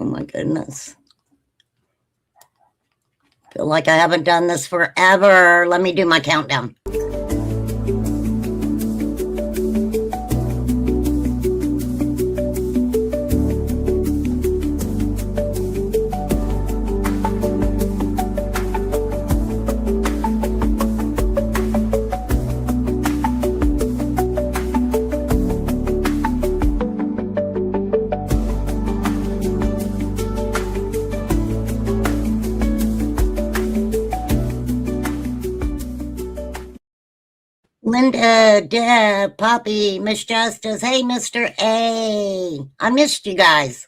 Oh my goodness. Feel like I haven't done this forever. Let me do my countdown. Linda, Deb, Poppy, Miss Justice. Hey, Mr. A. I missed you guys.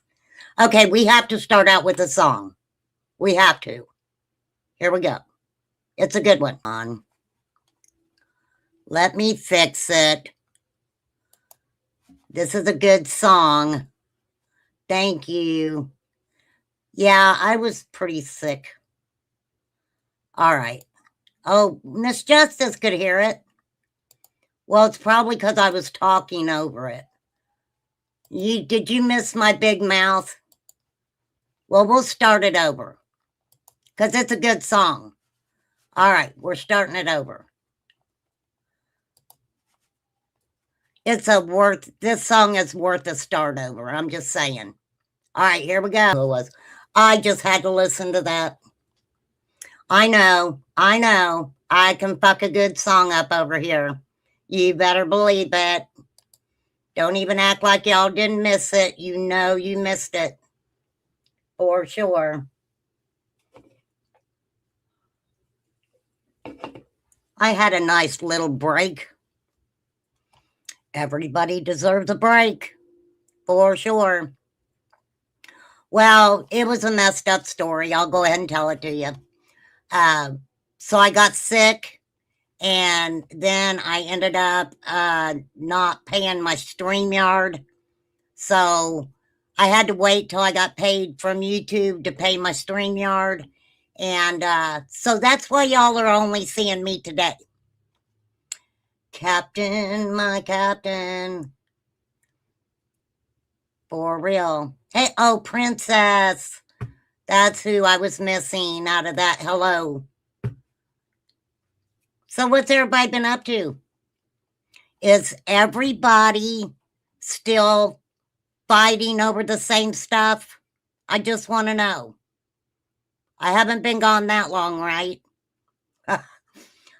Okay, we have to start out with a song. We have to. Here we go. It's a good one. Let me fix it. This is a good song. Thank you. Yeah, I was pretty sick. All right. Oh, Miss Justice could hear it. Well, it's probably because I was talking over it. Did you miss my big mouth? Well, we'll start it over because it's a good song. All right, we're starting it over. This song is worth a start over. I'm just saying. All right, here we go. I just had to listen to that. I know. I can fuck a good song up over here. You better believe it. Don't even act like y'all didn't miss it. You know you missed it. For sure. I had a nice little break. Everybody deserves a break. For sure. Well, it was a messed up story. I'll go ahead and tell it to you. So I got sick. And then I ended up not paying my StreamYard. So I had to wait till I got paid from YouTube to pay my StreamYard. And so that's why y'all are only seeing me today. Captain, my captain. For real. Hey, oh, Princess. That's who I was missing out of that hello. So what's everybody been up to? Is everybody still fighting over the same stuff? I just want to know. I haven't been gone that long, right? I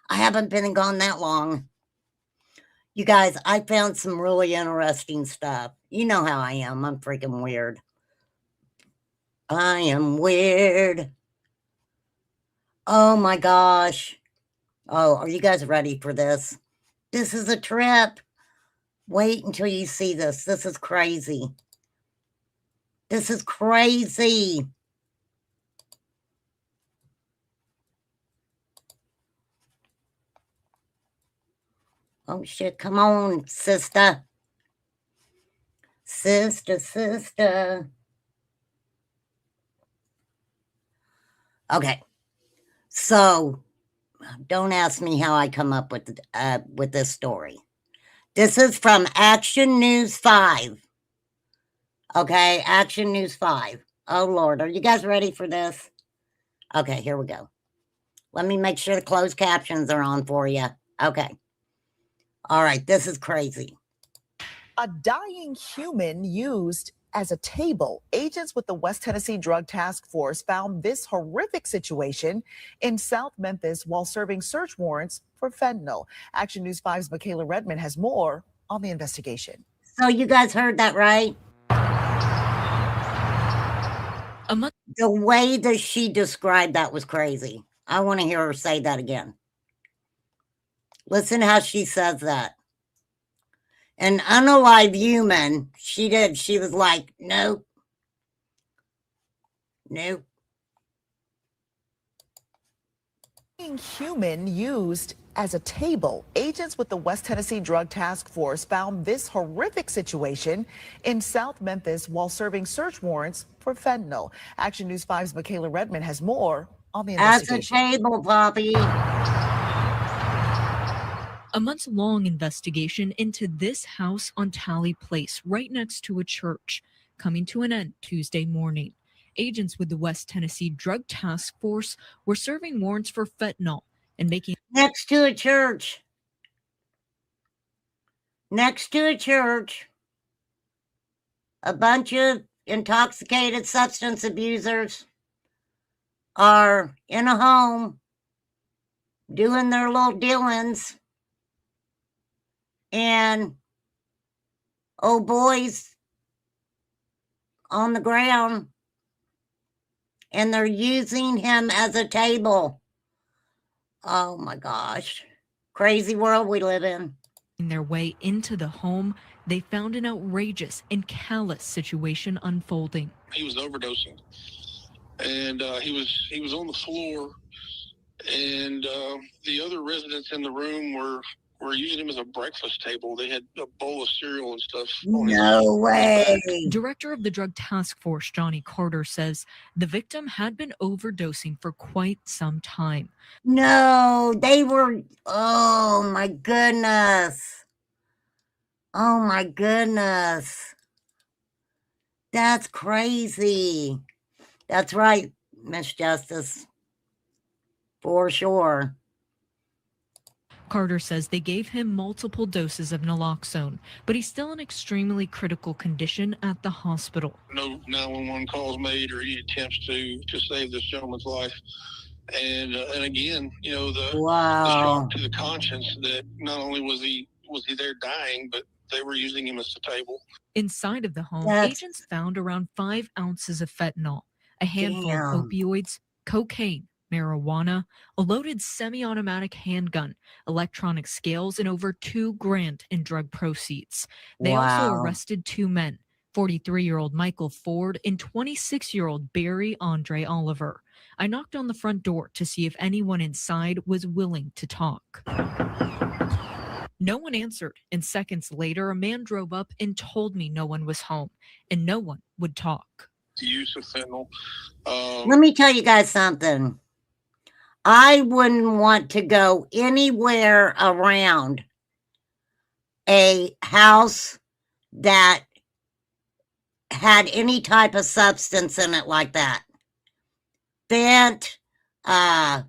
haven't been gone that long. You guys, I found some really interesting stuff. You know how I am. I'm freaking weird. I am weird. Oh my gosh. Oh, are you guys ready for this? This is a trip. Wait until you see this. This is crazy. This is crazy. Oh shit, come on, sister. Sister. Okay. So, don't ask me how I come up with this story. This is from Action News 5. Okay, Action News 5. Oh, Lord, are you guys ready for this? Okay, here we go. Let me make sure the closed captions are on for you. Okay. All right, this is crazy. A dying human used as a table. Agents with the West Tennessee Drug Task Force found this horrific situation in South Memphis while serving search warrants for fentanyl. Action News 5's Michaela Redmond has more on the investigation. So you guys heard that, right? The way that she described that was crazy. I want to hear her say that again. Listen how she says that. An unalive human, she was like, nope. Human used as a table. Agents with the West Tennessee Drug Task Force found this horrific situation in South Memphis while serving search warrants for fentanyl. Action News 5's Michaela Redmond has more on the investigation. As a table, Poppy. A months-long investigation into this house on Talley Place, right next to a church, coming to an end Tuesday morning. Agents with the West Tennessee Drug Task Force were serving warrants for fentanyl and making Next to a church. Next to a church. A bunch of intoxicated substance abusers are in a home doing their little dealings, and old boys on the ground, and they're using him as a table. Oh my gosh. Crazy world we live in. their way into the home, they found an outrageous and callous situation unfolding. He was overdosing, and he was on the floor, and the other residents in the room were using him as a breakfast table. They had a bowl of cereal and stuff on No way. Director of the Drug Task Force, Johnny Carter, says the victim had been overdosing for quite some time. No, they were, oh my goodness. Oh my goodness. That's crazy. That's right, Miss Justice. For sure. Carter says they gave him multiple doses of naloxone, but he's still in extremely critical condition at the hospital. No 911 calls made or any attempts to save this gentleman's life. And again, you know, the shock to the conscience that not only was he there dying, but they were using him as a table. Inside of the home, agents found around 5 ounces of fentanyl, a handful of opioids, cocaine, marijuana, a loaded semi-automatic handgun, electronic scales, and over $2,000 in drug proceeds. They also arrested 2 men, 43-year-old Michael Ford and 26-year-old Barry Andre Oliver. I knocked on the front door to see if anyone inside was willing to talk. No one answered, and seconds later, a man drove up and told me no one was home and no one would talk. The use of fentanyl. Let me tell you guys something. I wouldn't want to go anywhere around a house that had any type of substance in it like that. Bent, math,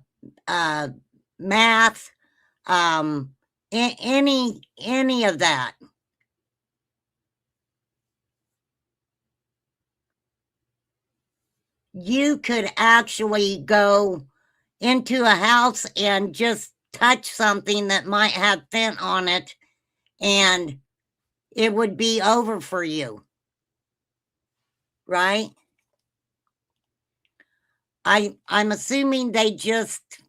any of that. You could actually go into a house and just touch something that might have fent on it, and it would be over for you. Right? I'm assuming they just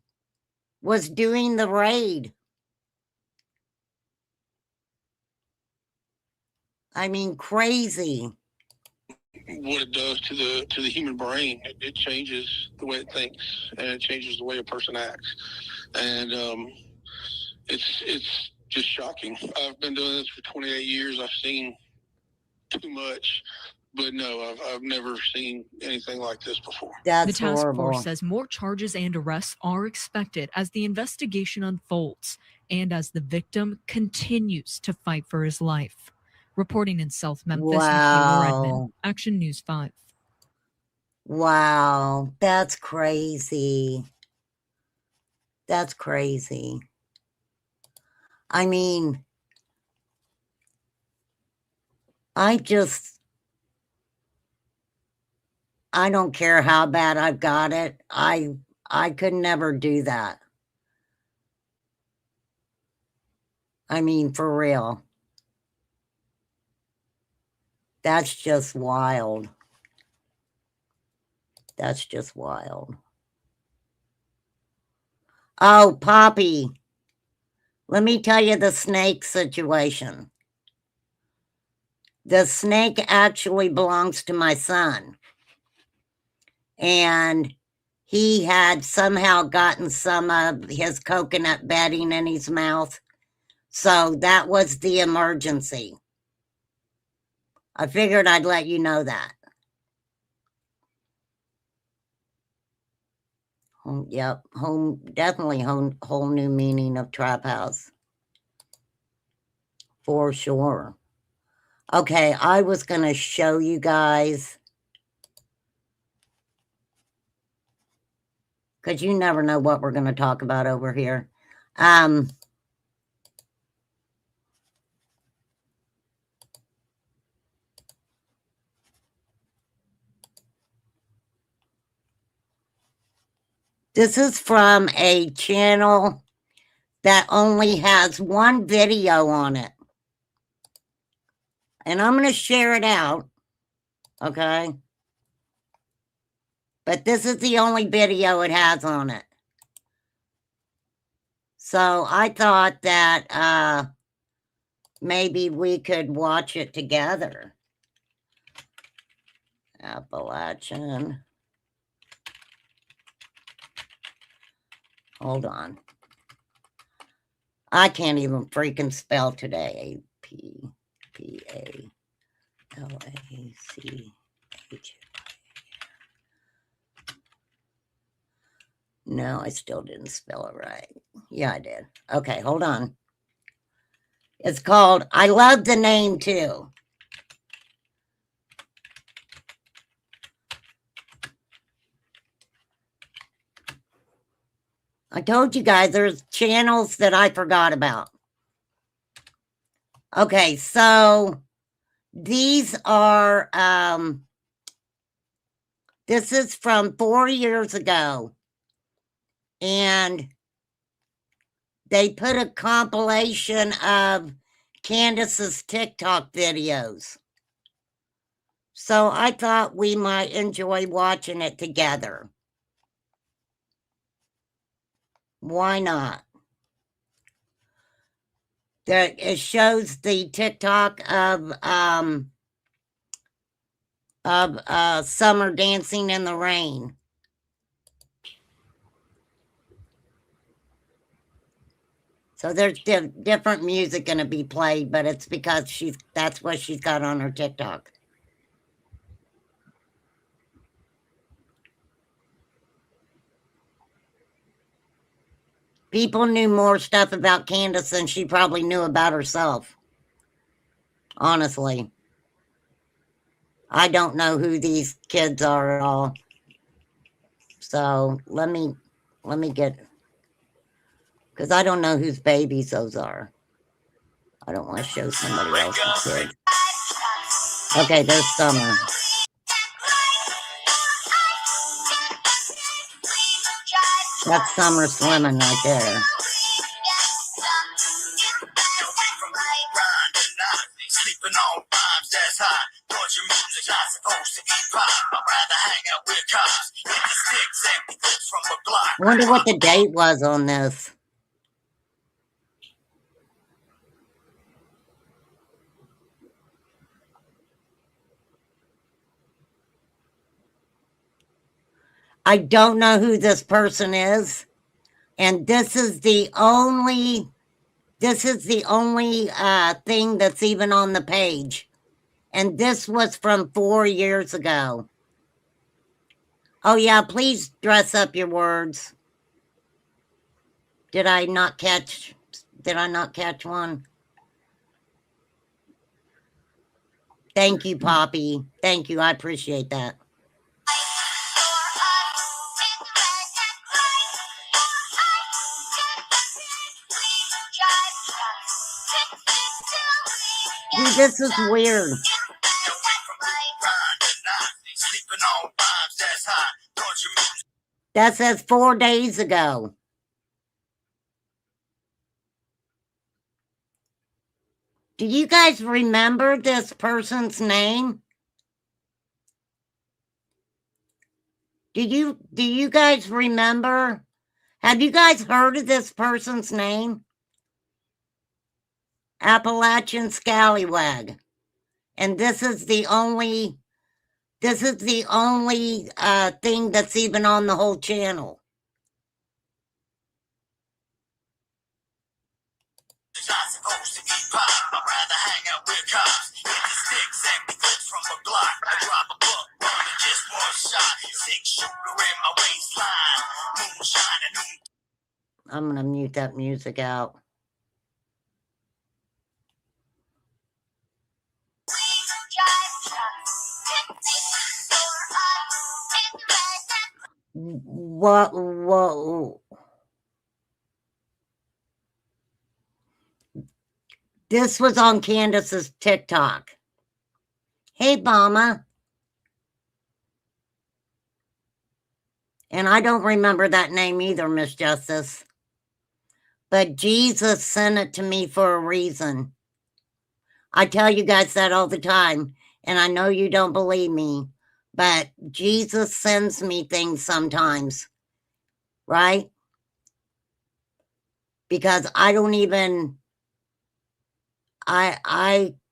was doing the raid. I mean, crazy. What it does to the human brain, it changes the way it thinks, and it changes the way a person acts, and it's just shocking. I've been doing this for 28 years. I've seen too much, but no, I've never seen anything like this before. The task force says more charges and arrests are expected as the investigation unfolds and as the victim continues to fight for his life. Reporting in South Memphis, Michaela Redmond, Action News 5. Wow, that's crazy. That's crazy. I mean, I don't care how bad I've got it. I could never do that. I mean, for real. That's just wild. That's just wild. Oh, Poppy, let me tell you the snake situation. The snake actually belongs to my son. And he had somehow gotten some of his coconut bedding in his mouth. So that was the emergency. I figured I'd let you know that. Yep, definitely whole new meaning of trap house. For sure. Okay, I was going to show you guys because you never know what we're going to talk about over here. This is from a channel that only has one video on it. And I'm going to share it out. Okay. But this is the only video it has on it. So I thought that maybe we could watch it together. Appalachian. Hold on. I can't even freaking spell today. Appalach. No, I still didn't spell it right. Yeah, I did. Okay, hold on. It's called, I love the name too. I told you guys there's channels that I forgot about. Okay, so these are, this is from 4 years ago. And they put a compilation of Candace's TikTok videos. So I thought we might enjoy watching it together. Why not? It shows the TikTok of summer dancing in the rain. So there's different music going to be played, but it's because that's what she's got on her TikTok. People knew more stuff about Candace than she probably knew about herself. Honestly. I don't know who these kids are at all. So let me get, because I don't know whose babies those are. I don't want to show somebody else's kids. Okay, there's Summer. That's Summer swimming right there. I wonder what the date was on this. I don't know who this person is. And this is the only thing that's even on the page. And this was from 4 years ago. Oh yeah, please dress up your words. Did I not catch one? Thank you, Poppy. Thank you. I appreciate that. Dude, this is weird. That says 4 days ago. Do you guys remember this person's name? Do you guys remember? Have you guys heard of this person's name? Appalachian Scallywag. And this is the only thing that's even on the whole channel. I'm going to mute that music out. What? This was on Candace's TikTok. Hey, Mama. And I don't remember that name either, Miss Justice. But Jesus sent it to me for a reason. I tell you guys that all the time, and I know you don't believe me, but Jesus sends me things sometimes, right? Because I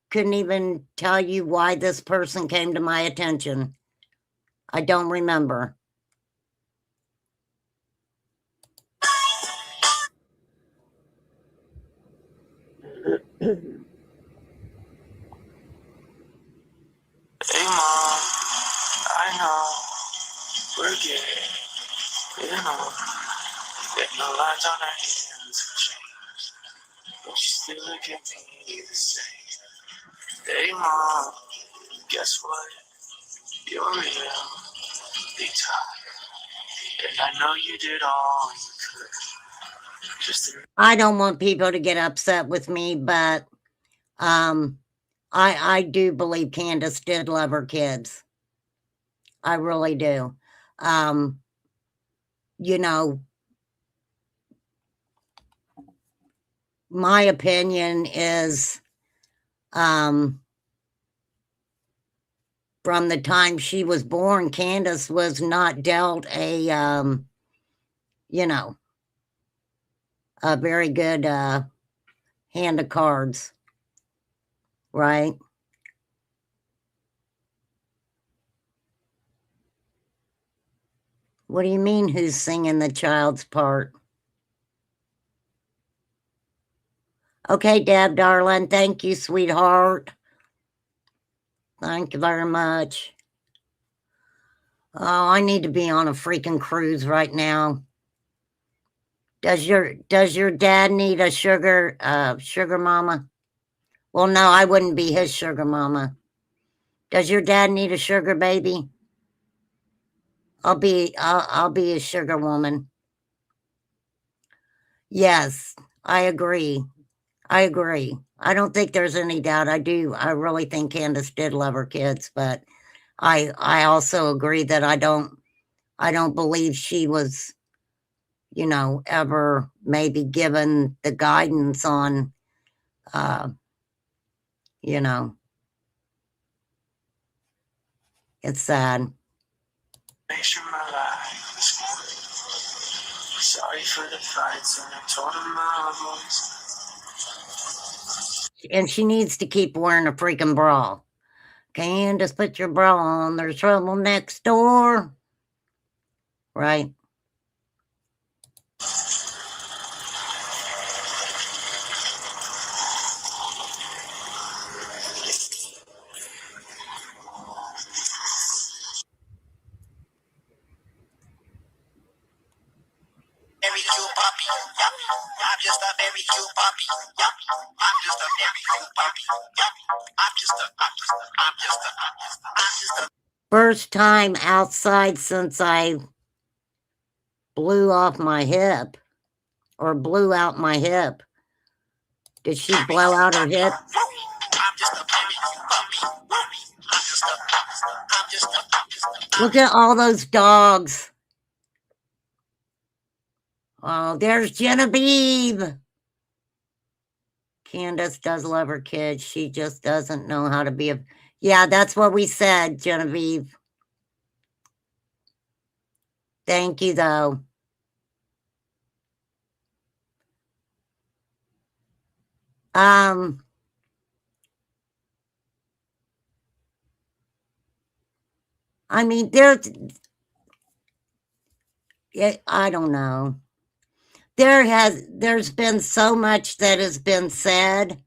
couldn't even tell you why this person came to my attention. I don't remember. Hey Mom, I know we're gay, you know, there's no lines on our hands for change, but you still look at me the same. Hey Mom, guess what? You're real, big time, and I know you did all you could. Just to... I don't want people to get upset with me, but I do believe Candace did love her kids. I really do. You know, my opinion is from the time she was born, Candace was not dealt a you know, a very good hand of cards, right? What do you mean, who's singing the child's part? Okay, Deb, darling. Thank you, sweetheart. Thank you very much. Oh, I need to be on a freaking cruise right now. Does your dad need a sugar mama? Well, no, I wouldn't be his sugar mama. Does your dad need a sugar baby? I'll be a sugar woman. Yes, I agree. I don't think there's any doubt. I really think Candace did love her kids, but I also agree that I don't believe she was, you know, ever maybe given the guidance on you know, it's sad. Sorry for the fights and I told him my voice. And she needs to keep wearing a freaking bra. Candace, put your bra on. There's trouble next door. Right? Very cute puppy, yup. I'm just a very cute puppy, yup. I'm just a very cute puppy, yup. I'm just a. First time outside since I blew off my hip or blew out my hip. Did she blow out her hip? Look at all those dogs. Oh, there's Genevieve. Candace does love her kids. She just doesn't know how to be a... Yeah, that's what we said, Genevieve. Thank you, though. I mean, I don't know. There's been so much that has been said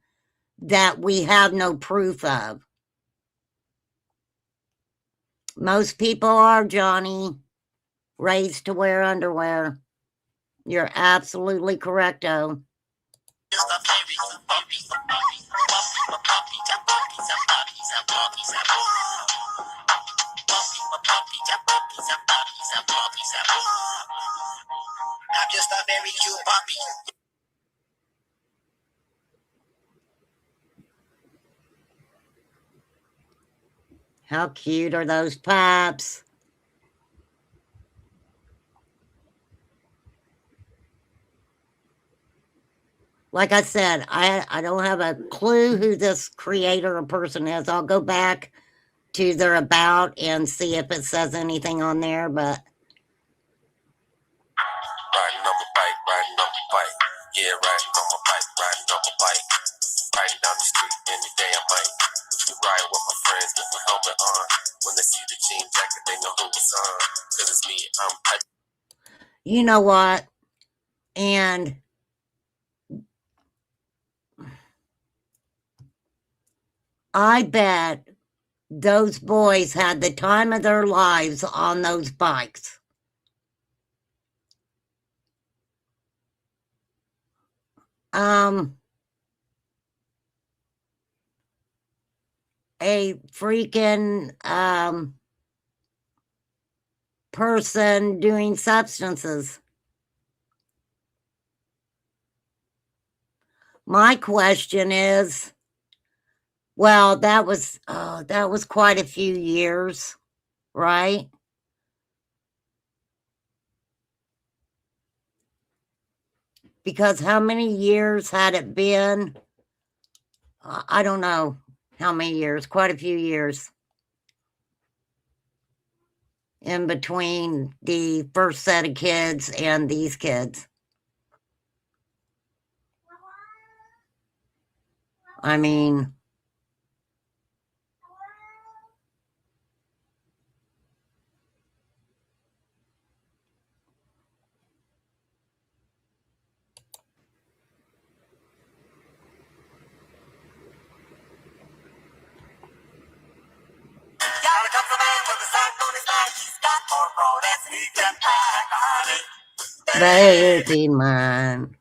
that we have no proof of. Most people are, Johnny, raised to wear underwear. You're absolutely correcto. How cute are those pups? Like I said, I don't have a clue who this creator or person is. I'll go back to their about and see if it says anything on there, but riding on my bike, riding on my bike. Yeah, riding on my bike, riding on my bike. Riding down the street any day I might. You ride with my friends with my helmet on. When they see the jean jacket, they know who it's on. Cause it's me, you know what? And I bet those boys had the time of their lives on those bikes. A freaking person doing substances. My question is, well, that was quite a few years, right? Because how many years had it been? I don't know how many years, quite a few years in between the first set of kids and these kids. I mean, baby mine.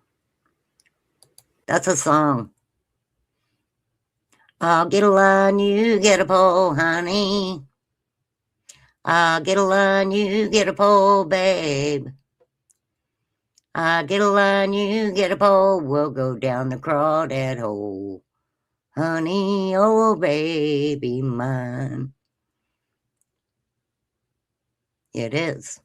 That's a song. I'll get a line, you get a pole, honey. I'll get a line, you get a pole, babe. I'll get a line, you get a pole. We'll go down the crawdad hole. Honey, oh baby mine. It is.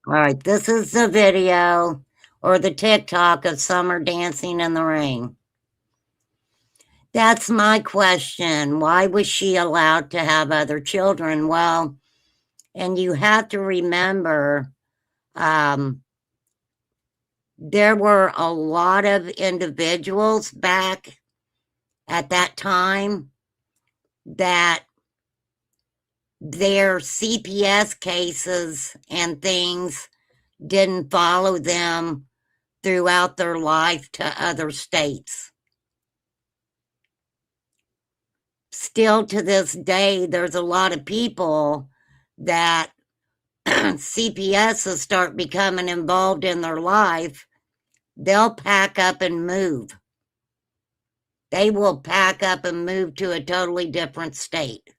All right, this is the video or the TikTok of Summer dancing in the rain. That's my question. Why was she allowed to have other children? Well, and you have to remember, there were a lot of individuals back at that time that their CPS cases and things didn't follow them throughout their life to other states. Still to this day, there's a lot of people that CPSs start becoming involved in their life. They'll pack up and move. They will pack up and move to a totally different state,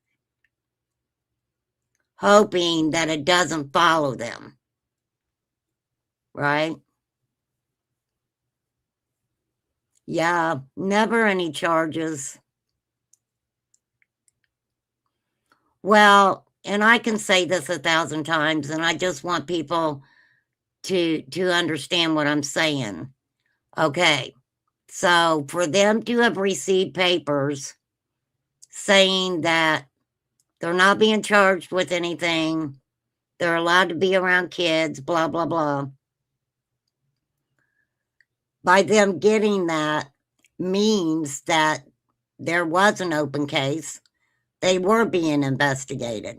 hoping that it doesn't follow them. Right? Yeah, never any charges. Well, and I can say this 1,000 times, and I just want people to understand what I'm saying. Okay, so for them to have received papers saying that they're not being charged with anything, they're allowed to be around kids, blah, blah, blah. By them getting that means that there was an open case. They were being investigated.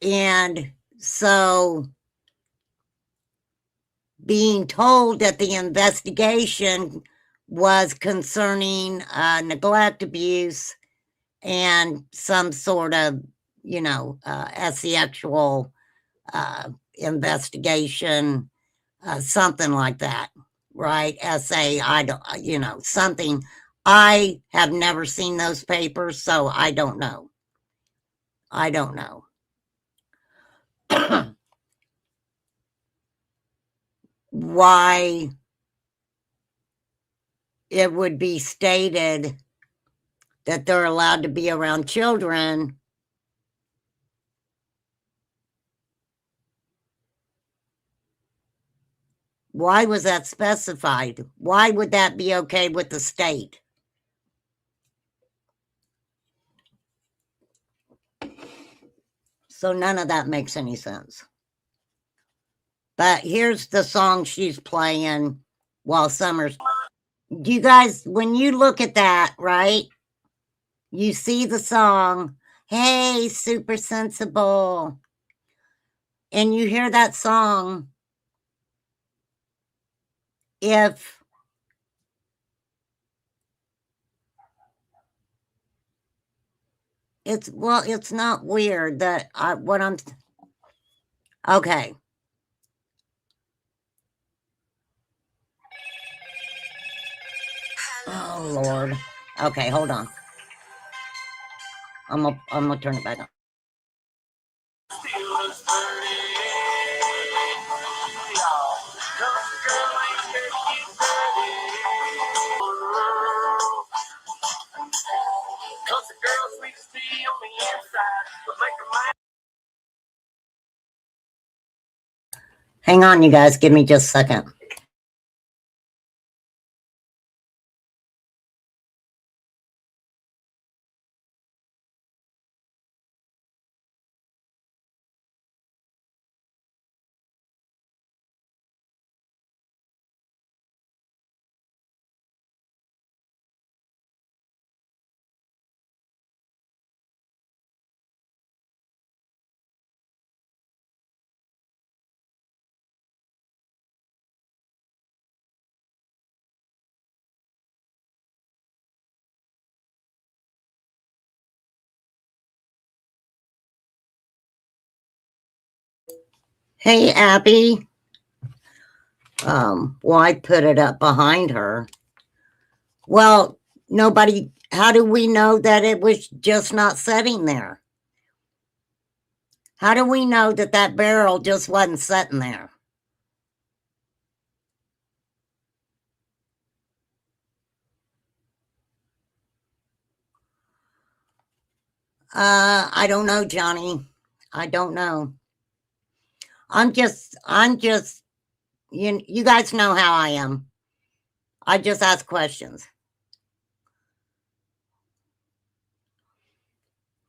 And so being told that the investigation was concerning neglect, abuse, and some sort of, sexual investigation, something like that, right? SA, I don't, something. I have never seen those papers, so I don't know. I don't know. Why it would be stated that they're allowed to be around children. Why was that specified? Why would that be okay with the state? So none of that makes any sense. But here's the song she's playing while Summer's. You guys, when you look at that, right, you see the song, Hey, Super Sensible. And you hear that song, if it's not weird that okay. Oh Lord. Okay, hold on. I'm gonna turn it back on. Hang on, you guys. Give me just a second. Hey, Abby. Well, I put it up behind her. Well, nobody, how do we know that it was just not sitting there? How do we know that that barrel just wasn't sitting there? I don't know, Johnny. I don't know. I'm just, you guys know how I am. I just ask questions.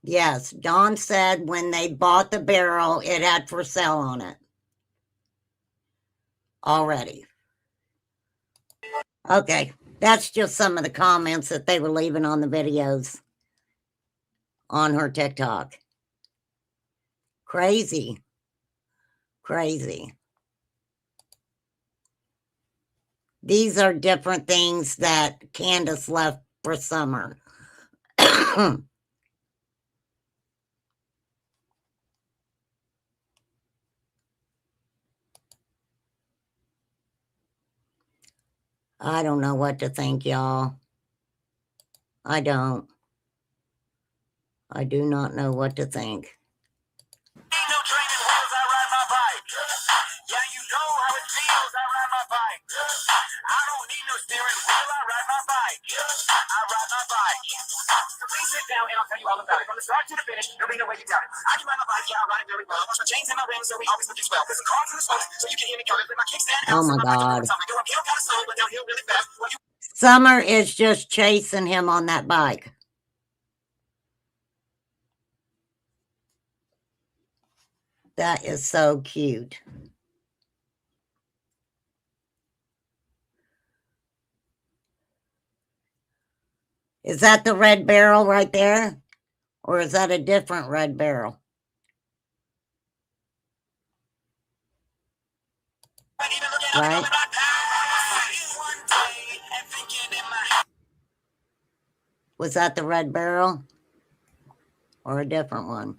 Yes, Don said when they bought the barrel, it had for sale on it already. Okay, that's just some of the comments that they were leaving on the videos on her TikTok. Crazy. Crazy. These are different things that Candace left for Summer. I don't know what to think, y'all. I don't. I do not know what to think. Ain't no training wheels, I ride my bike. Yeah, you know how it feels, I ride my bike. I don't need no steering wheel, I ride my bike. I ride my bike. So please sit down and I'll tell you all about it. From the start to the finish, there'll be no way you doubt it. I can ride my bike, yeah, I ride it very well. I wash my chains and my rims so we always look as well. There's a car in the smoke, so you can hear me coming. With my kickstand out, Oh my so my bike God. I go uphill kind of slow, but downhill really fast. Summer is just chasing him on that bike. That is so cute. Is that the red barrel right there? Or is that a different red barrel? Right? Was that the red barrel? Or a different one?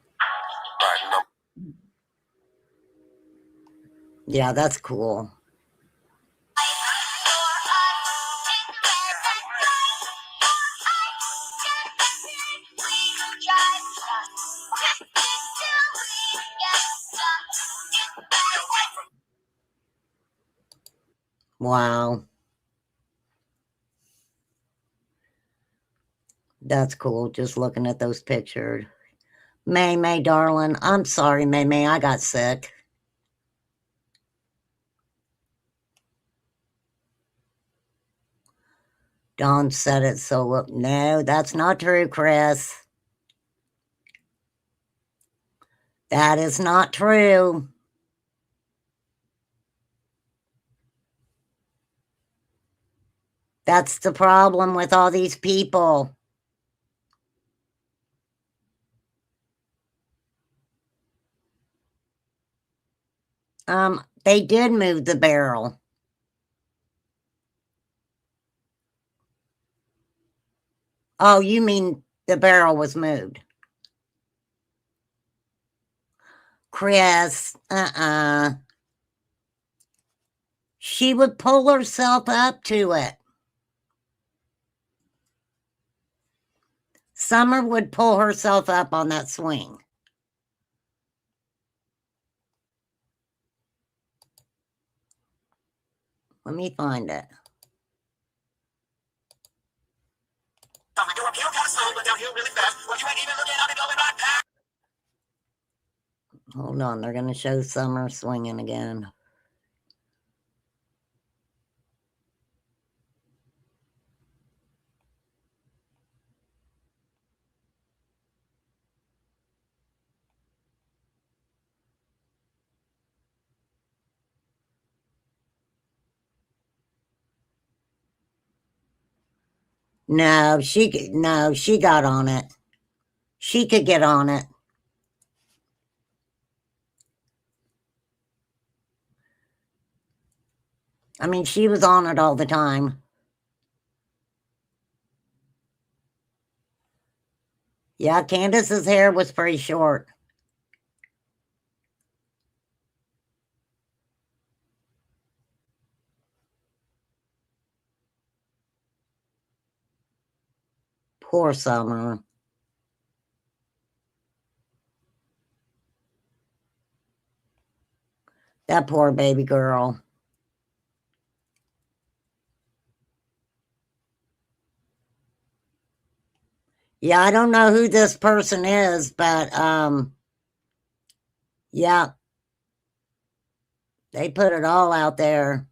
Yeah, that's cool. Wow. That's cool, just looking at those pictures. May, darling, I'm sorry, May, I got sick. Dawn said it, so no, that's not true, Chris. That is not true. That's the problem with all these people. They did move the barrel. Oh, you mean the barrel was moved? Chris, she would pull herself up to it. Summer would pull herself up on that swing. Let me find it. Hold on, they're going to show Summer swinging again. No, she got on it. She could get on it. I mean, she was on it all the time. Yeah, Candace's hair was pretty short. Poor Summer. That poor baby girl. Yeah, I don't know who this person is, but yeah. They put it all out there.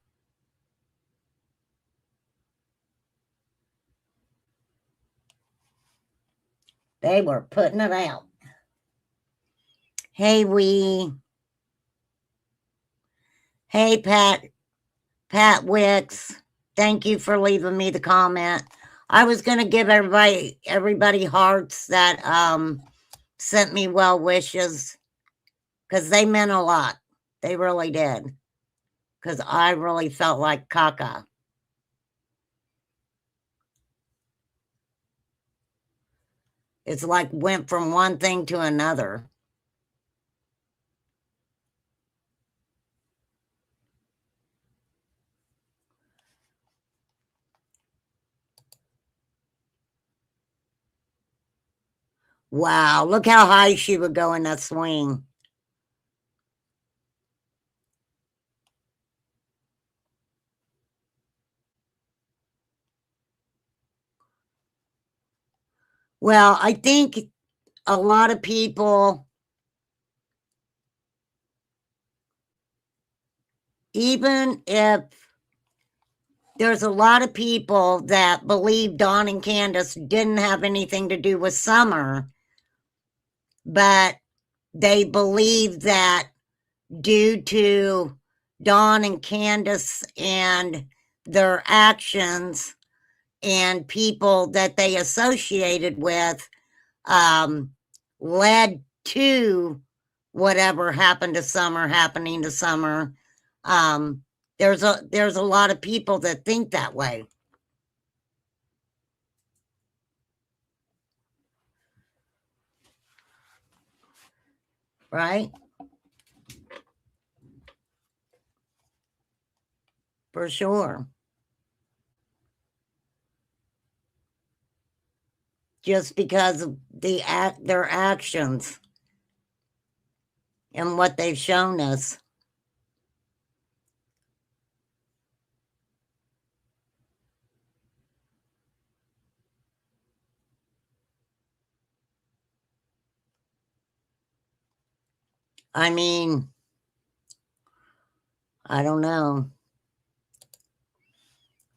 They were putting it out. Hey, Hey, Pat Wicks. Thank you for leaving me the comment. I was going to give everybody hearts that sent me well wishes because they meant a lot. They really did. Because I really felt like caca. It's like went from one thing to another. Wow, look how high she would go in that swing. Well, I think a lot of people, even if there's a lot of people that believe Dawn and Candace didn't have anything to do with Summer, but they believe that due to Dawn and Candace and their actions and people that they associated with led to whatever happened to Summer happening to Summer. There's a lot of people that think that way. Right? For sure. Just because of their actions and what they've shown us. I mean, I don't know.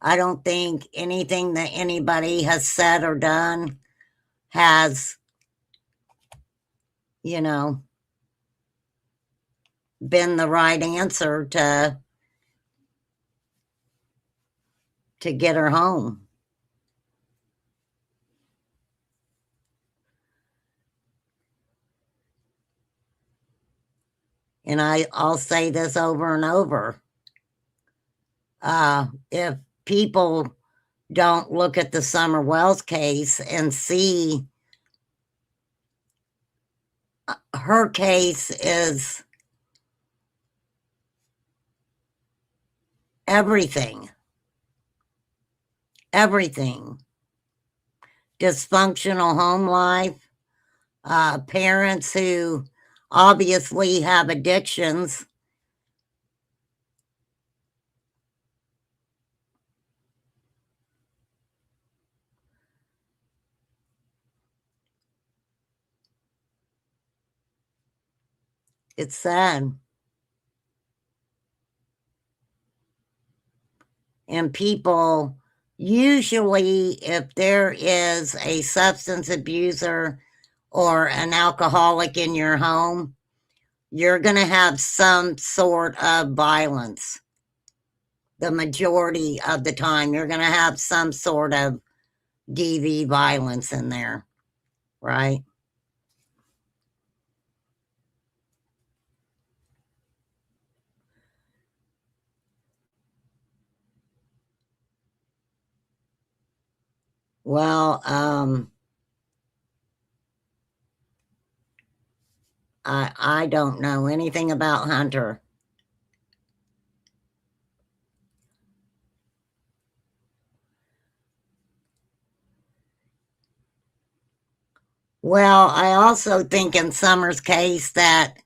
I don't think anything that anybody has said or done has, you know, been the right answer to get her home. And I'll say this over and over. If people don't look at the Summer Wells case and see her case is everything. Everything. Dysfunctional home life, parents who obviously have addictions. It's sad. And people, usually, if there is a substance abuser or an alcoholic in your home, you're going to have some sort of violence. The majority of the time, you're going to have some sort of DV violence in there, right? Well, I don't know anything about Hunter. Well, I also think in Summer's case that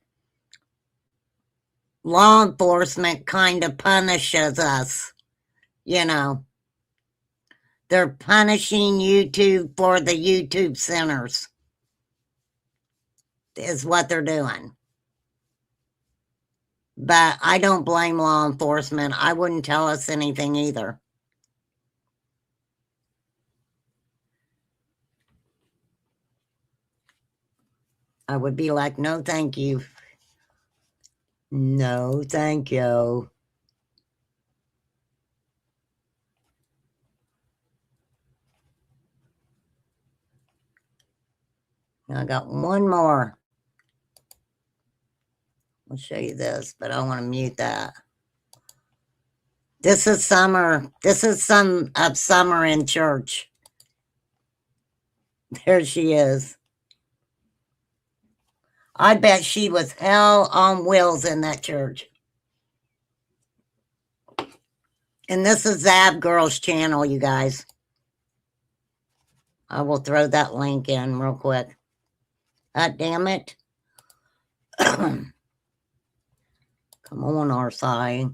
law enforcement kind of punishes us, you know. They're punishing YouTube for the YouTube sinners, is what they're doing. But I don't blame law enforcement. I wouldn't tell us anything either. I would be like, no, thank you. No, thank you. I got one more. I'll show you this, but I want to mute that. This is Summer. This is some of Summer in church. There she is. I bet she was hell on wheels in that church. And this is Zab Girl's channel, you guys. I will throw that link in real quick. Damn it. Come on, our side.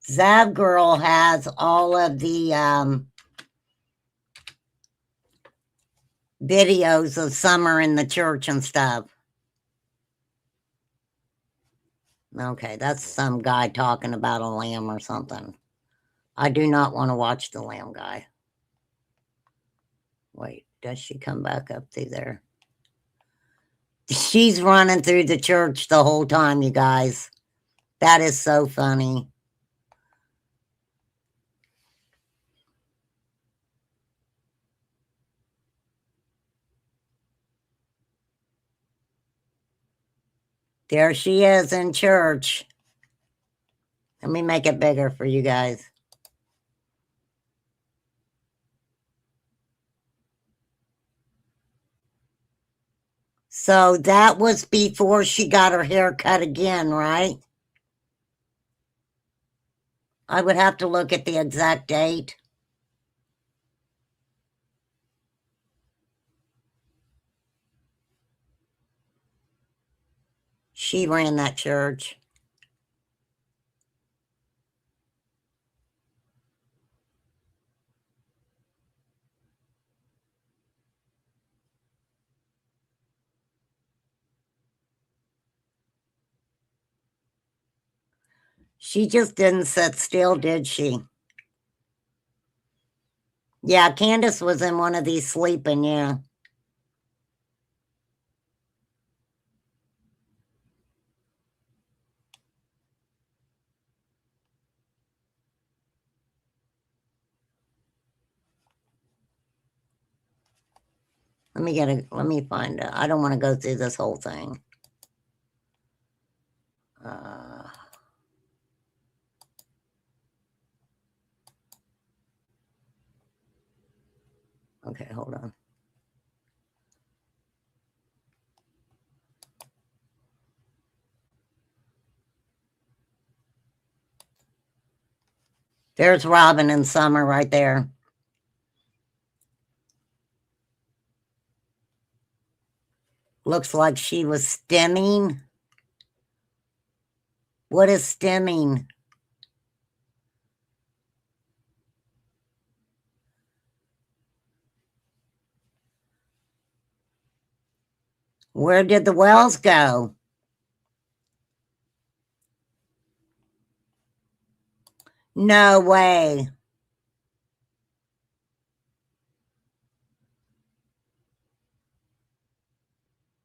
Zab Girl has all of the videos of Summer in the church and stuff. Okay, that's some guy talking about a lamb or something. I do not want to watch the lamb guy. Wait, does she come back up through there? She's running through the church the whole time, you guys. That is so funny. There she is in church. Let me make it bigger for you guys. So that was before she got her hair cut again, right? I would have to look at the exact date. She ran that church. She just didn't sit still, did she? Yeah, Candace was in one of these sleeping, yeah. Let me find it. I don't want to go through this whole thing. Okay, hold on. There's Robin and Summer right there. Looks like she was stimming. What is stimming? Where did the wells go? No way.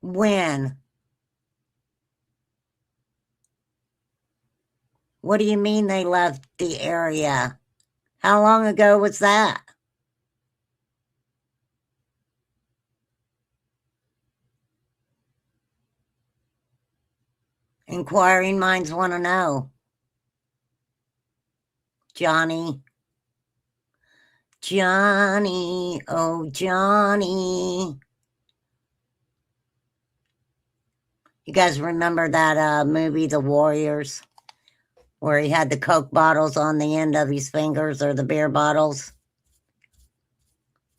When? What do you mean they left the area? How long ago was that? Inquiring minds want to know. Johnny. Johnny, oh Johnny. You guys remember that movie, The Warriors? Where he had the Coke bottles on the end of his fingers, or the beer bottles?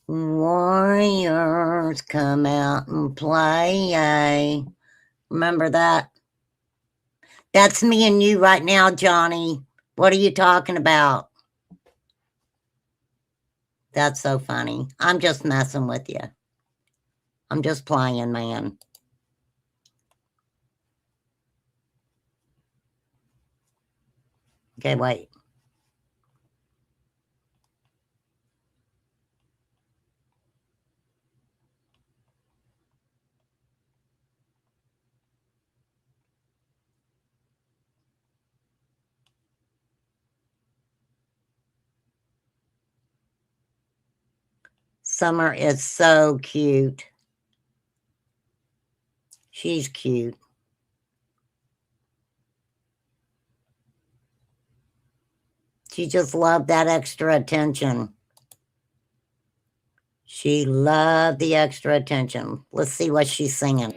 Warriors, come out and play. Remember that? That's me and you right now, Johnny. What are you talking about? That's so funny. I'm just messing with you. I'm just playing, man. Okay, wait. Summer is so cute. She's cute. She just loved that extra attention. She loved the extra attention. Let's see what she's singing.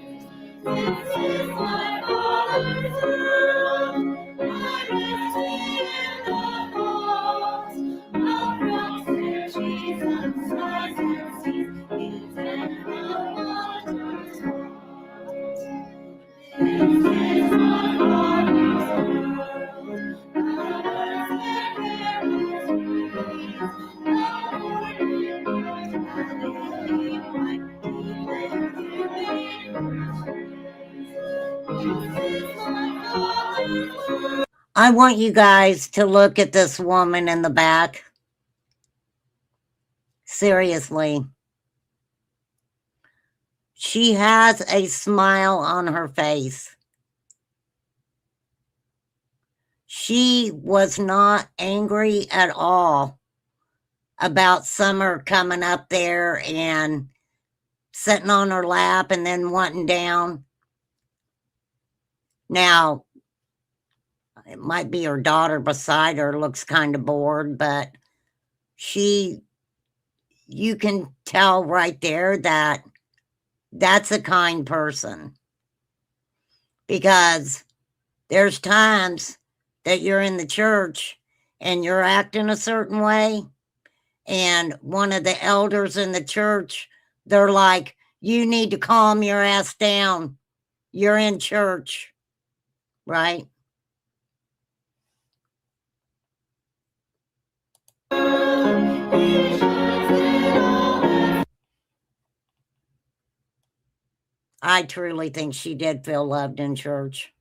I want you guys to look at this woman in the back. Seriously. She has a smile on her face. She was not angry at all about Summer coming up there and sitting on her lap and then wanting down. Now, it might be her daughter beside her, looks kind of bored, but you can tell right there that That's a kind person. Because there's times that you're in the church and you're acting a certain way, and one of the elders in the church, they're like, you need to calm your ass down. You're in church, right? I truly think she did feel loved in church.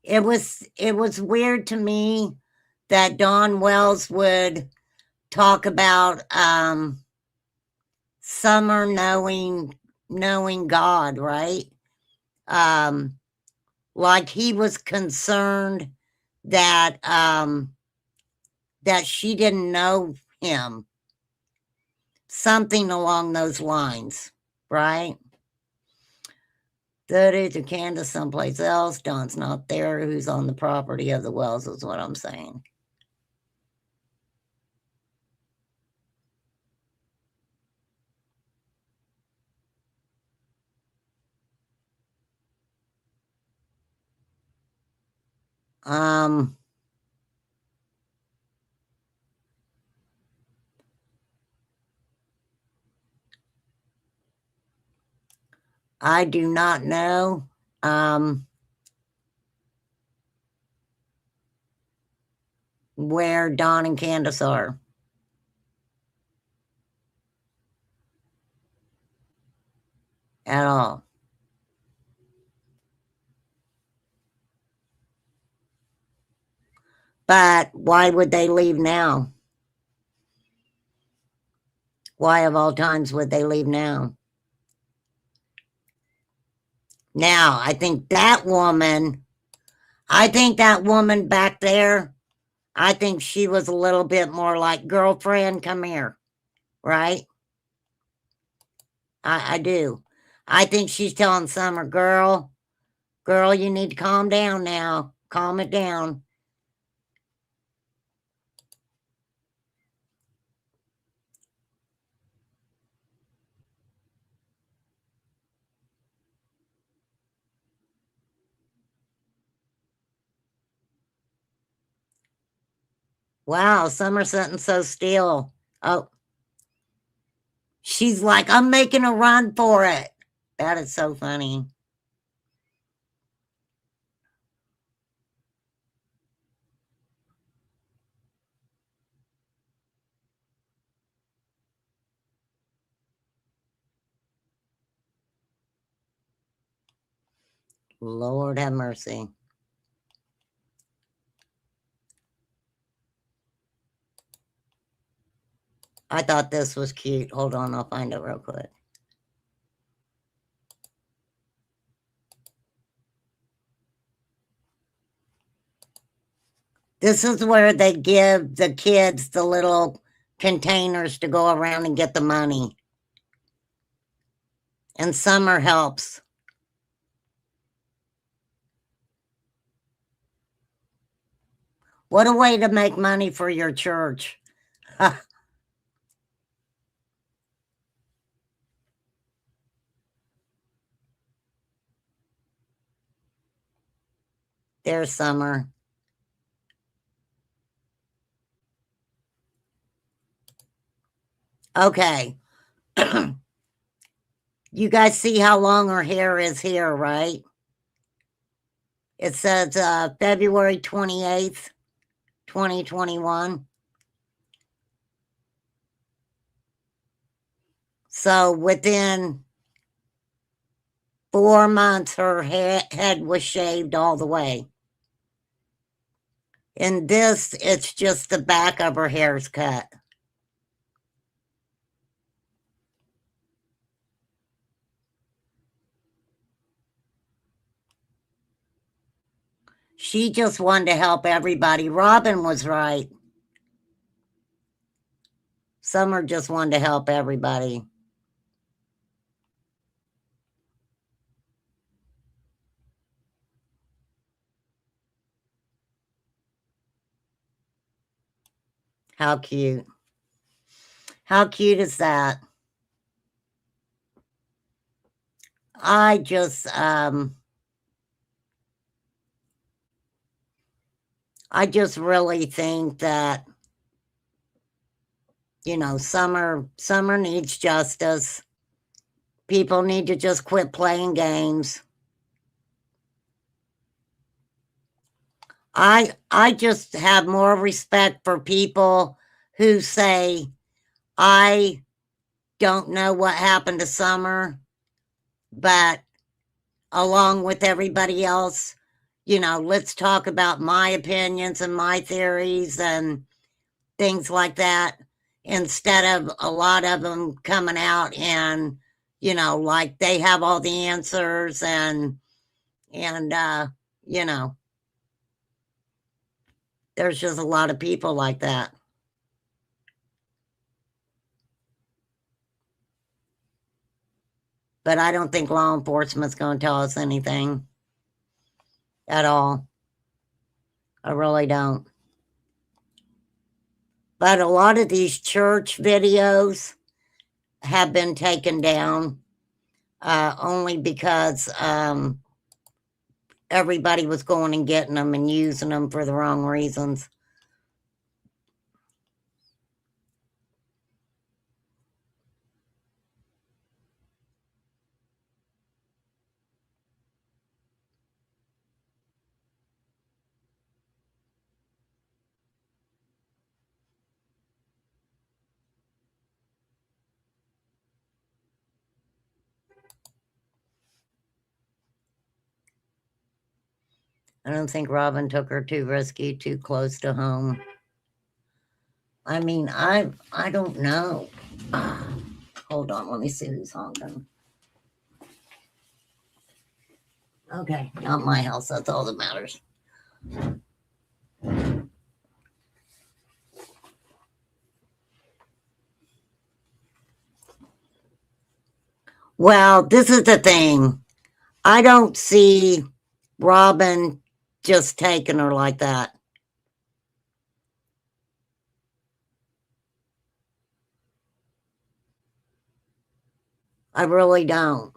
It was weird to me that Dawn Wells would talk about Summer knowing God, right? Like he was concerned that that she didn't know him. Something along those lines, right? That is a Candace someplace else. Don's not there. Who's on the property of the Wells is what I'm saying. I do not know. Where Don and Candace are. At all. But why would they leave now? Why of all times would they leave now? Now, I think that woman back there, I think she was a little bit more like, girlfriend, come here, right? I do. I think she's telling Summer, girl, you need to calm down now. Calm it down. Wow, Summer's sitting so still. Oh, she's like, I'm making a run for it. That is so funny. Lord have mercy. I thought this was cute. Hold on, I'll find it real quick. This is where they give the kids the little containers to go around and get the money. And Summer helps. What a way to make money for your church. There's Summer. Okay. You guys see how long her hair is here, right? It says February 28th, 2021. So within 4 months, her head was shaved all the way. In this, it's just the back of her hair's cut. She just wanted to help everybody. Robin was right. Summer just wanted to help everybody. How cute. How cute is that? I just really think that, you know, summer needs justice. People need to just quit playing games. I just have more respect for people who say, I don't know what happened to Summer, but along with everybody else, you know, let's talk about my opinions and my theories and things like that, instead of a lot of them coming out and, you know, like they have all the answers and you know, there's just a lot of people like that. But I don't think law enforcement's going to tell us anything at all. I really don't. But a lot of these church videos have been taken down only because everybody was going and getting them and using them for the wrong reasons. I don't think Robin took her too risky, too close to home. I mean, I don't know. Hold on, let me see who's honking. Okay, not my house. That's all that matters. Well, this is the thing. I don't see Robin just taking her like that. I really don't.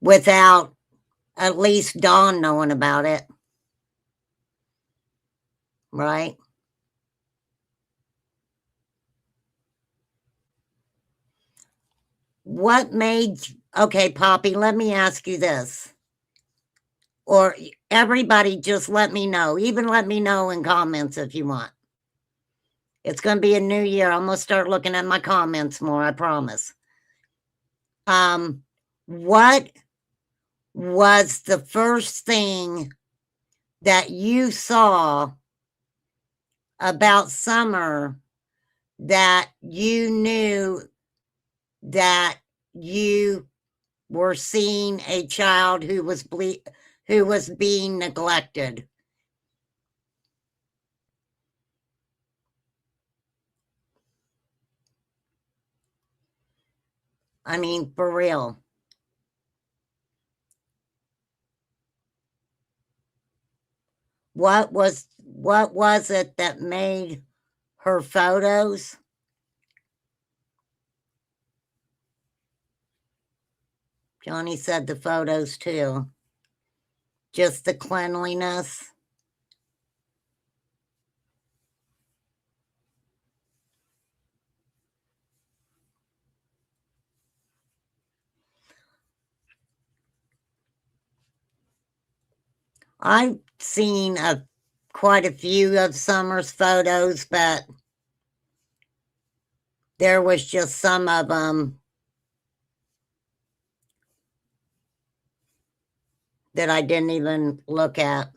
Without at least Dawn knowing about it. Right? What made... Okay, Poppy, let me ask you this. Or everybody just let me know. Even let me know in comments if you want. It's going to be a new year. I'm going to start looking at my comments more, I promise. What was the first thing that you saw about Summer that you knew that you were seeing a child who was being neglected? I mean, for real. What was it that made her photos? Johnny said the photos too. Just the cleanliness. I've seen quite a few of Summer's photos, but there was just some of them that I didn't even look at.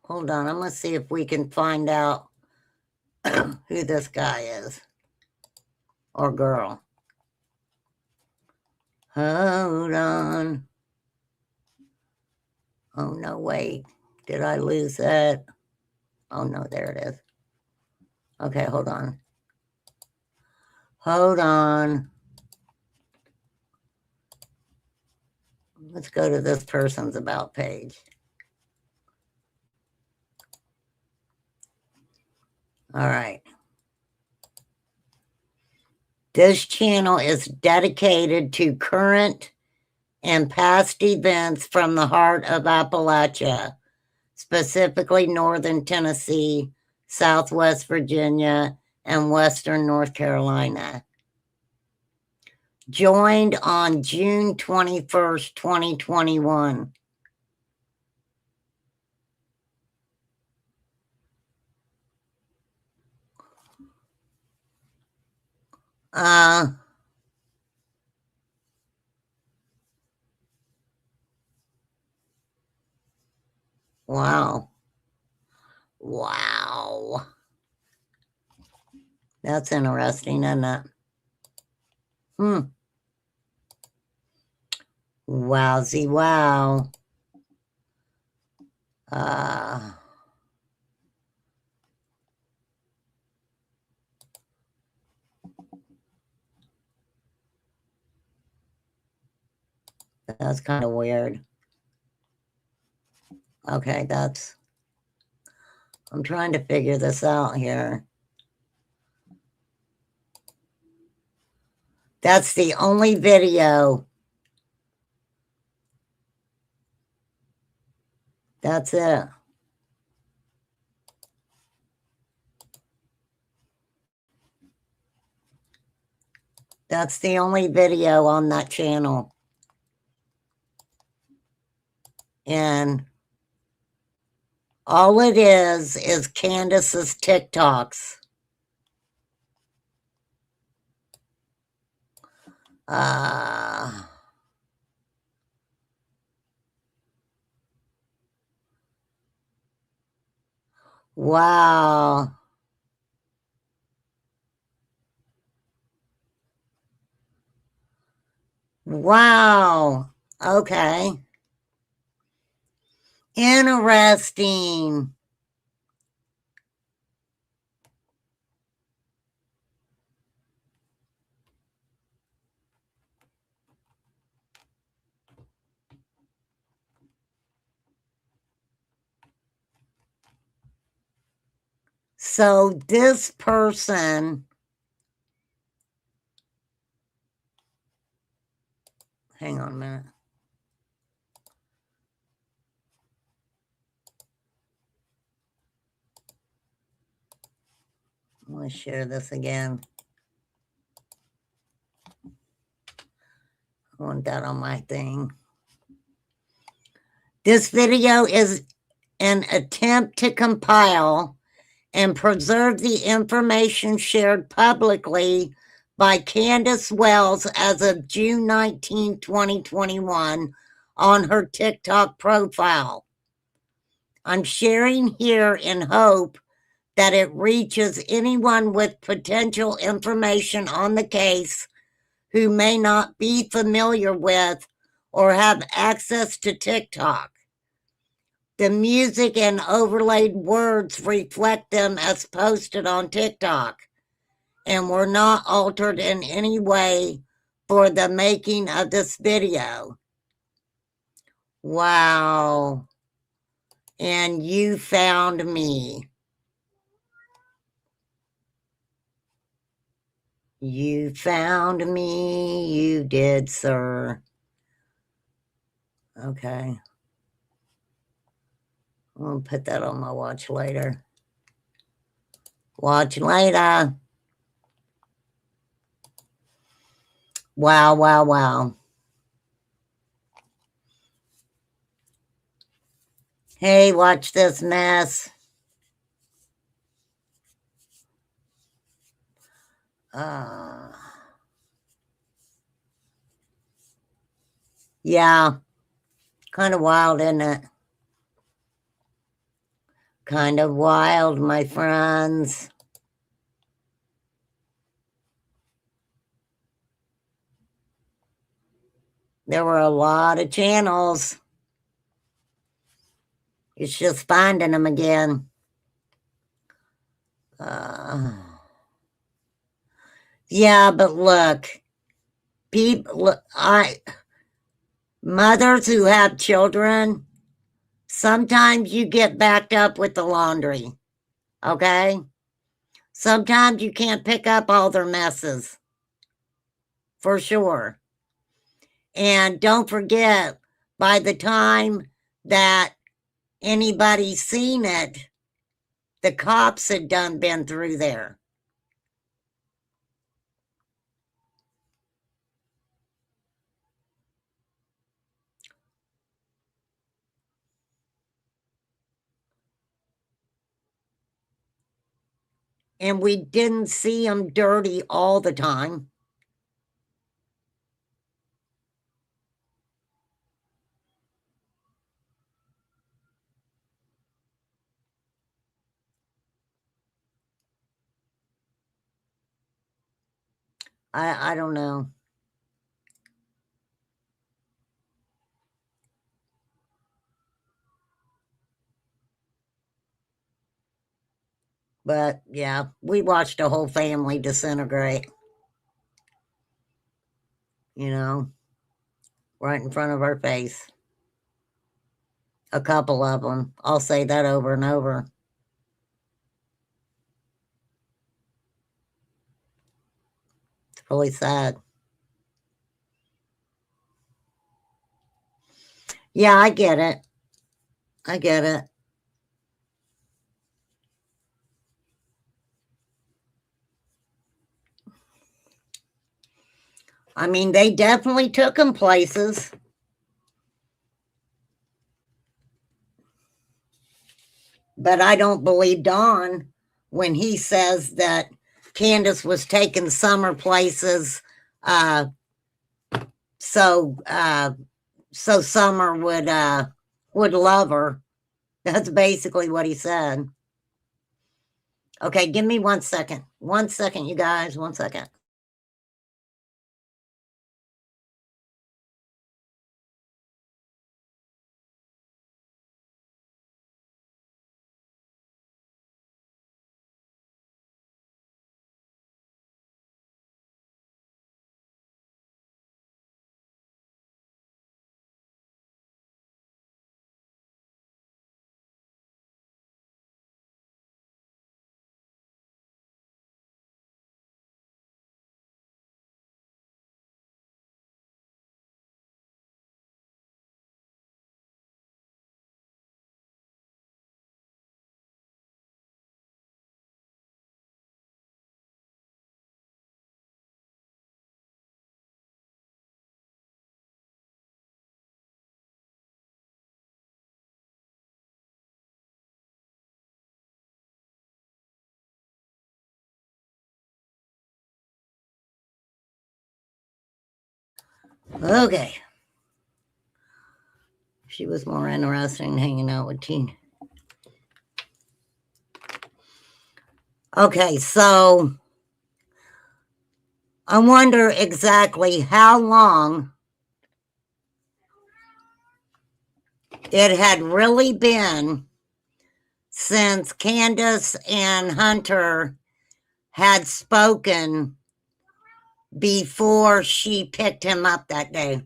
Hold on, I'm going to see if we can find out who this guy is. Or girl. Hold on. Oh, no, wait. Did I lose that? Oh, no, there it is. Okay, hold on. Hold on. Let's go to this person's about page. All right. This channel is dedicated to current and past events from the heart of Appalachia, specifically northern Tennessee, southwest Virginia, and western North Carolina. Joined on June 21st, 2021. Wow. Wow. That's interesting, isn't it? Wowzy wow. That's kind of weird. Okay, I'm trying to figure this out here. That's the only video. That's it. That's the only video on that channel. And all it is Candace's TikToks. Wow. Wow. Okay. Interesting. So this person, hang on a minute. I'm going to share this again. I want that on my thing. This video is an attempt to compile and preserve the information shared publicly by Candace Wells as of June 19, 2021 on her TikTok profile. I'm sharing here in hope that it reaches anyone with potential information on the case who may not be familiar with or have access to TikTok. The music and overlaid words reflect them as posted on TikTok and were not altered in any way for the making of this video. Wow. And you found me. You found me, you did, sir. Okay. I'll put that on my watch later. Watch later. Wow, wow, wow. Hey, watch this mess. Yeah. Kind of wild, isn't it? Kind of wild, my friends. There were a lot of channels. It's just finding them again. Yeah, but look, mothers who have children, sometimes you get backed up with the laundry, okay? Sometimes you can't pick up all their messes. for sure. And don't forget, by the time that anybody seen it, the cops had been through there. And we didn't see them dirty all the time. I don't know. But yeah, we watched a whole family disintegrate. You know, right in front of our face. A couple of them. I'll say that over and over. It's really sad. Yeah, I get it. I get it. I mean, they definitely took him places. But I don't believe Don when he says that Candace was taking Summer places so Summer would love her. That's basically what he said. Okay, give me 1 second. 1 second, you guys. 1 second. Okay. She was more interested in hanging out with Teen. Okay, so I wonder exactly how long it had really been since Candace and Hunter had spoken before she picked him up that day.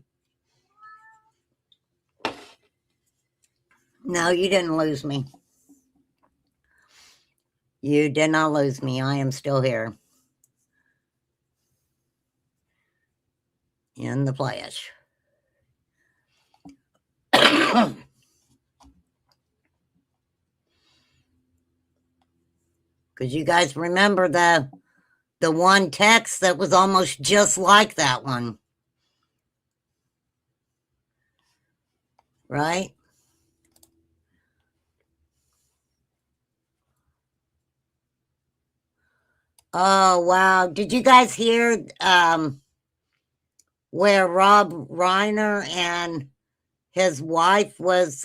No, you didn't lose me. You did not lose me. I am still here. In the flesh. Because you guys remember the one text that was almost just like that one. Right? Oh, wow. Did you guys hear where Rob Reiner and his wife was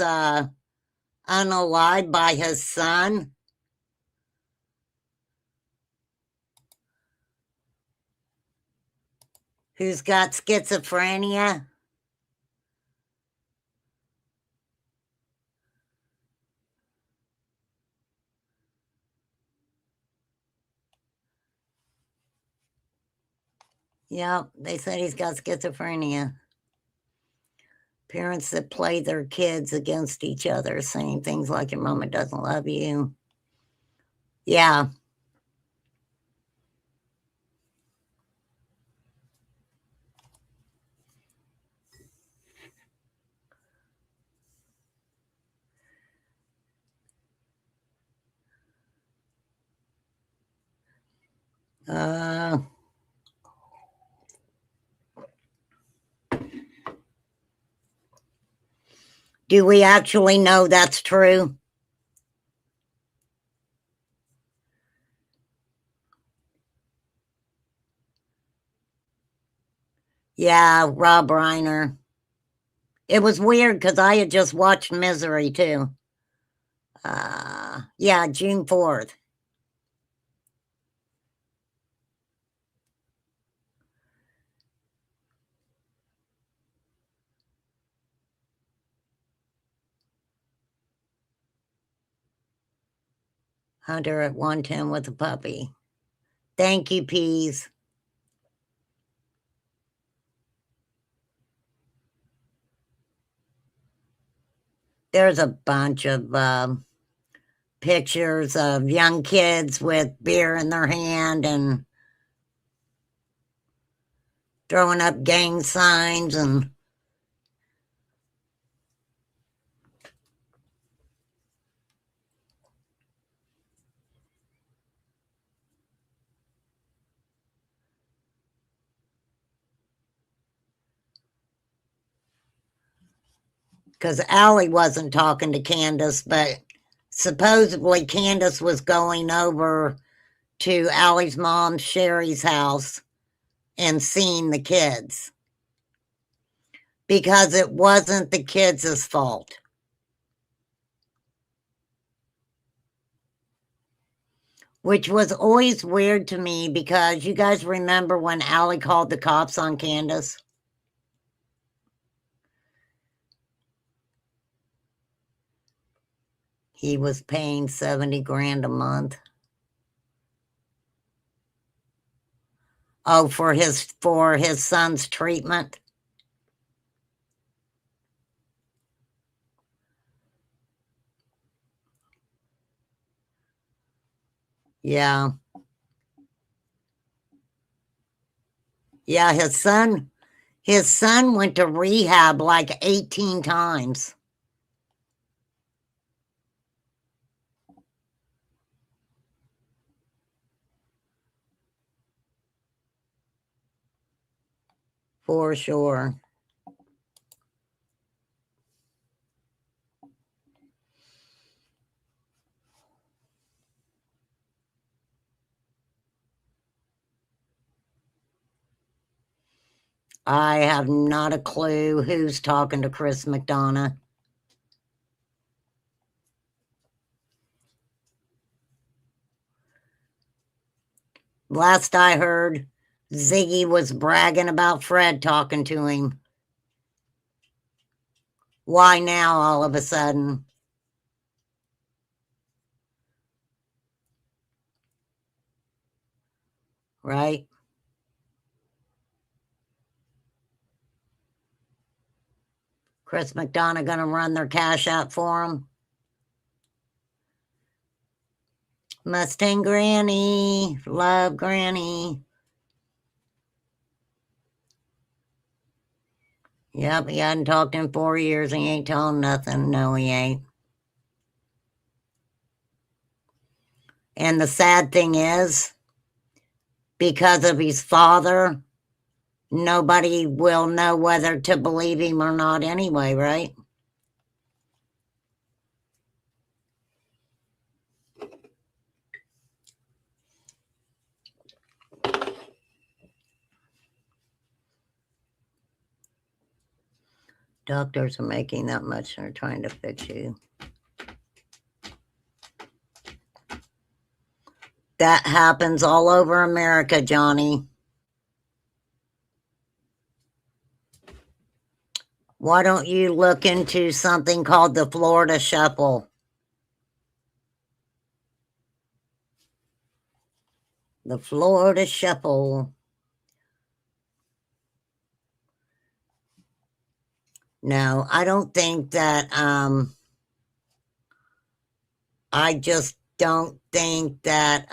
unalived by his son? Who's got schizophrenia? Yeah, they said he's got schizophrenia. Parents that play their kids against each other, saying things like your mama doesn't love you. Yeah. Do we actually know that's true? Yeah, Rob Reiner. It was weird because I had just watched Misery too. Yeah, June 4th. Hunter at 110 with a puppy. Thank you, Peas. There's a bunch of pictures of young kids with beer in their hand and throwing up gang signs and because Allie wasn't talking to Candace, but supposedly Candace was going over to Allie's mom, Sherry's house, and seeing the kids because it wasn't the kids' fault. Which was always weird to me because you guys remember when Allie called the cops on Candace? He was paying 70 grand a month. Oh, for his son's treatment. Yeah. Yeah, his son went to rehab like 18 times. For sure. I have not a clue who's talking to Chris McDonough. Last I heard, Ziggy was bragging about Fred talking to him. Why now all of a sudden? Right? Chris McDonough gonna run their cash out for him? Mustang Granny. Love Granny. Yep, he hadn't talked in 4 years. He ain't telling nothing. No, he ain't. And the sad thing is, because of his father, nobody will know whether to believe him or not anyway, right? Doctors are making that much and are trying to fix you. That happens all over America, Johnny. Why don't you look into something called the Florida Shuffle? The Florida Shuffle. No, I don't think that, I just don't think that,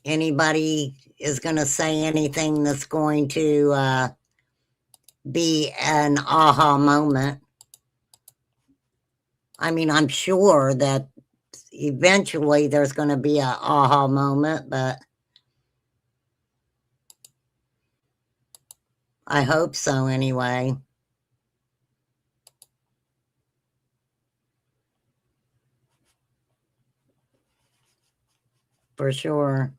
anybody is going to say anything that's going to be an aha moment. I mean, I'm sure that eventually there's going to be a aha moment, but I hope so anyway. For sure.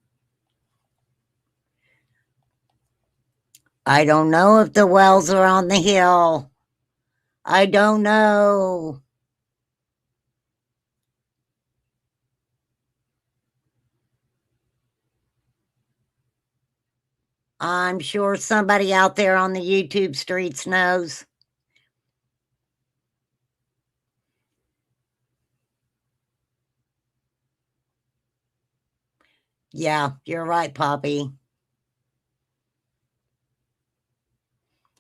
I don't know if the wells are on the hill. I don't know. I'm sure somebody out there on the YouTube streets knows. Yeah, you're right, Poppy.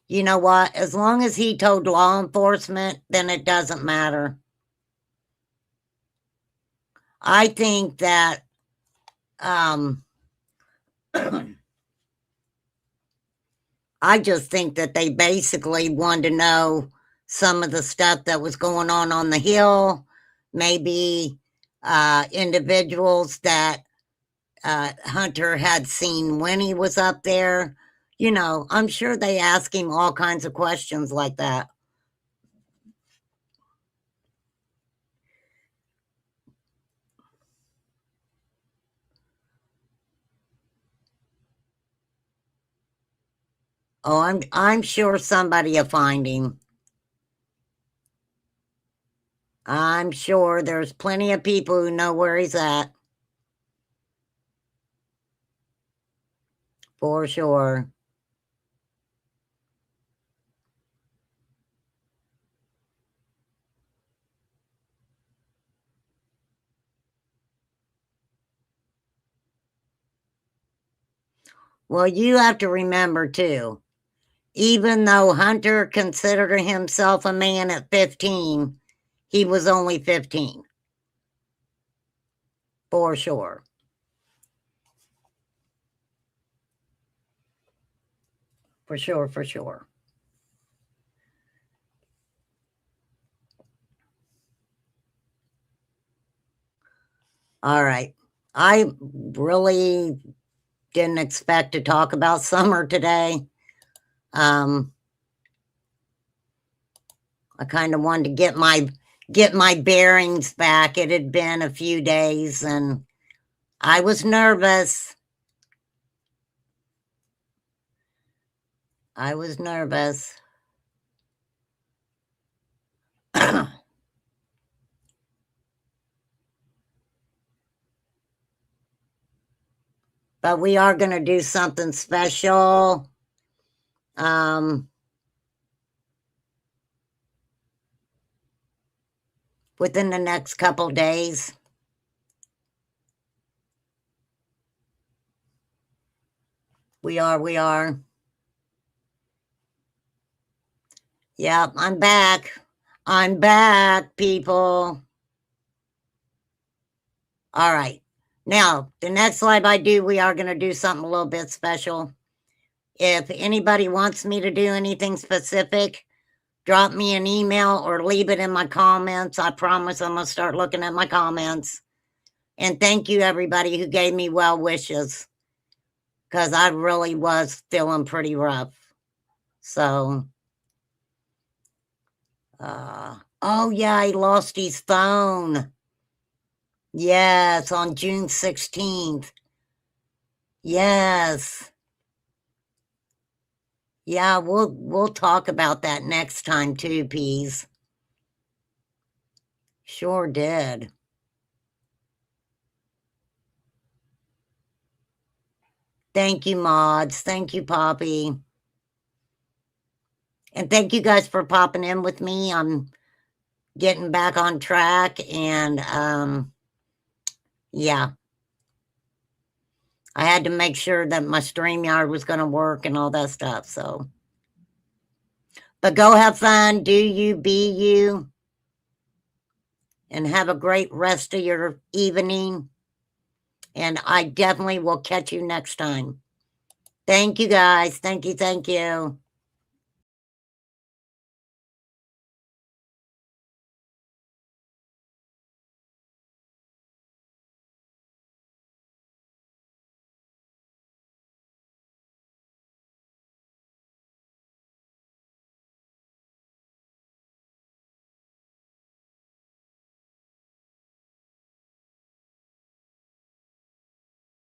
You know what? As long as he told law enforcement, then it doesn't matter. I think that I just think that they basically wanted to know some of the stuff that was going on the hill, maybe individuals that Hunter had seen when he was up there. You know, I'm sure they ask him all kinds of questions like that. Oh, I'm sure somebody will find him. I'm sure there's plenty of people who know where he's at. For sure. Well, you have to remember too, even though Hunter considered himself a man at 15, he was only 15. For sure. For sure, for sure. All right. I really didn't expect to talk about summer today. I kind of wanted to get my bearings back. It had been a few days and I was nervous. I was nervous. But we are going to do something special. Within the next couple days. We are. Yep, I'm back. I'm back, people. All right. Now, the next live I do, we are going to do something a little bit special. If anybody wants me to do anything specific, drop me an email or leave it in my comments. I promise I'm going to start looking at my comments. And thank you, everybody who gave me well wishes, because I really was feeling pretty rough. So, oh, yeah, he lost his phone. Yes, on June 16th. Yes. Yeah, we'll talk about that next time too, Peas. Sure did. Thank you, mods. Thank you, Poppy. And thank you guys for popping in with me. I'm getting back on track and yeah. I had to make sure that my StreamYard was going to work and all that stuff, so. But go have fun, do you, be you, and have a great rest of your evening. And I definitely will catch you next time. Thank you, guys. Thank you. Thank you.